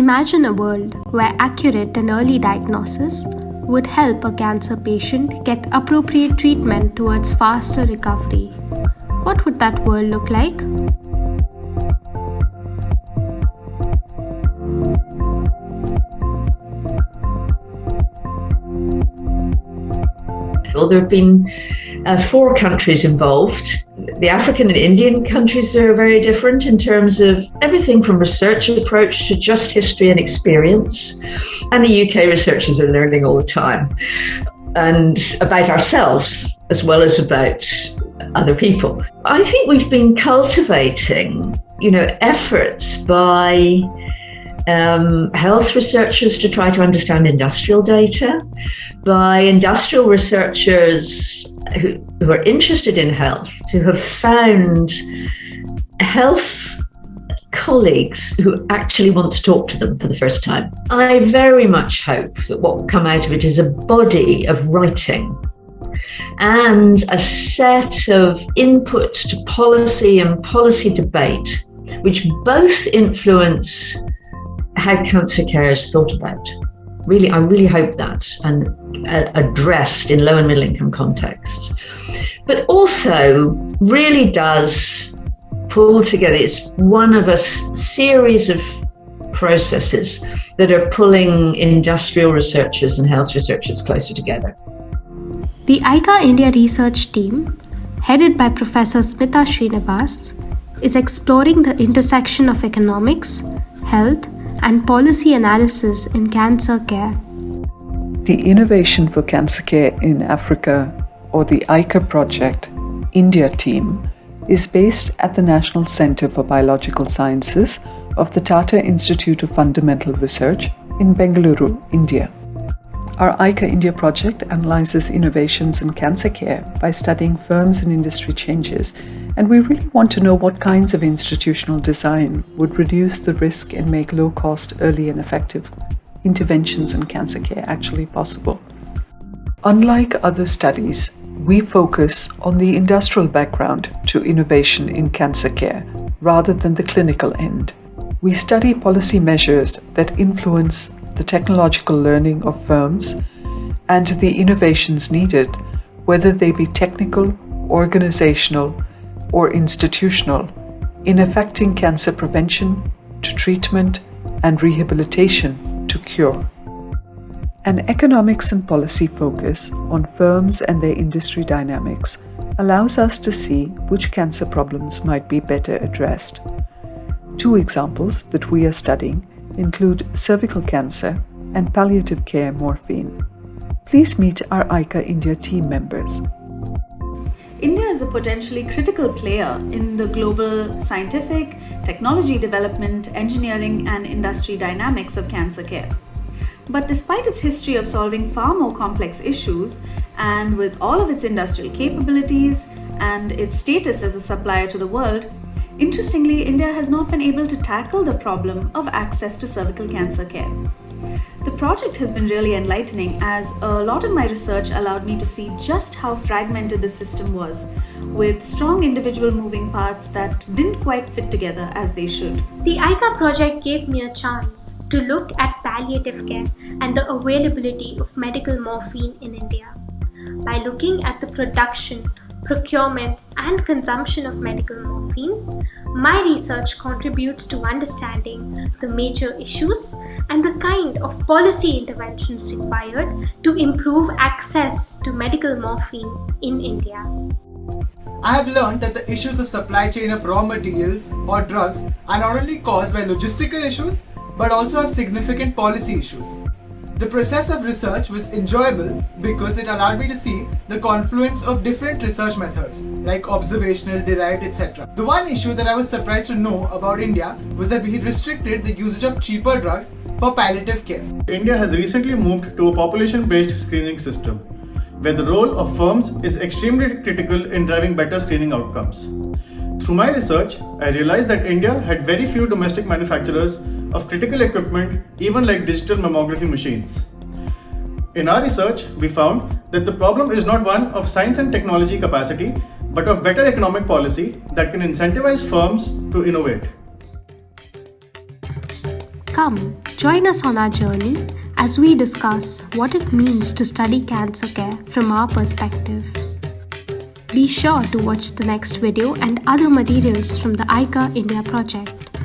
Imagine a world where accurate and early diagnosis would help a cancer patient get appropriate treatment towards faster recovery. What would that world look like? Well, there have been 4 countries involved. The African and Indian countries are very different in terms of everything from research approach to just history and experience. And the UK researchers are learning all the time, and about ourselves as well as about other people. I think we've been cultivating, efforts by health researchers to try to understand industrial data, by industrial researchers who are interested in health to have found health colleagues who actually want to talk to them for the first time. I very much hope that what will come out of it is a body of writing and a set of inputs to policy and policy debate, which both influence how cancer care is thought about. I really hope that, and addressed in low and middle income contexts. But also really does pull together, it's one of a series of processes that are pulling industrial researchers and health researchers closer together. The ICCA India research team, headed by Professor Smita Srinivas, is exploring the intersection of economics, health, and policy analysis in cancer care. The Innovation for Cancer Care in Africa, or the ICCA Project India team, is based at the National Centre for Biological Sciences of the Tata Institute of Fundamental Research in Bengaluru, India. Our ICCA India project analyzes innovations in cancer care by studying firms and industry changes, and we really want to know what kinds of institutional design would reduce the risk and make low-cost, early and effective interventions in cancer care actually possible. Unlike other studies, we focus on the industrial background to innovation in cancer care rather than the clinical end. We study policy measures that influence the technological learning of firms and the innovations needed, whether they be technical, organizational, or institutional, in affecting cancer prevention to treatment and rehabilitation to cure. An economics and policy focus on firms and their industry dynamics allows us to see which cancer problems might be better addressed. 2 examples that we are studying include cervical cancer and palliative care morphine. Please meet our ICCA India team members. India is a potentially critical player in the global scientific, technology development, engineering, and industry dynamics of cancer care. But despite its history of solving far more complex issues, and with all of its industrial capabilities and its status as a supplier to the world, interestingly, India has not been able to tackle the problem of access to cervical cancer care. The project has been really enlightening, as a lot of my research allowed me to see just how fragmented the system was, with strong individual moving parts that didn't quite fit together as they should. The ICCA project gave me a chance to look at palliative care and the availability of medical morphine in India. By looking at the production, procurement, and consumption of medical morphine, my research contributes to understanding the major issues and the kind of policy interventions required to improve access to medical morphine in India. I have learned that the issues of supply chain of raw materials or drugs are not only caused by logistical issues, but also have significant policy issues. The process of research was enjoyable because it allowed me to see the confluence of different research methods like observational, derived, etc. The one issue that I was surprised to know about India was that we had restricted the usage of cheaper drugs for palliative care. India has recently moved to a population-based screening system, where the role of firms is extremely critical in driving better screening outcomes. Through my research, I realized that India had very few domestic manufacturers of critical equipment, even like digital mammography machines. In our research, we found that the problem is not one of science and technology capacity, but of better economic policy that can incentivize firms to innovate. Come, Join us on our journey as we discuss what it means to study cancer care from our perspective. Be sure to watch the next video and other materials from the ICCA India project.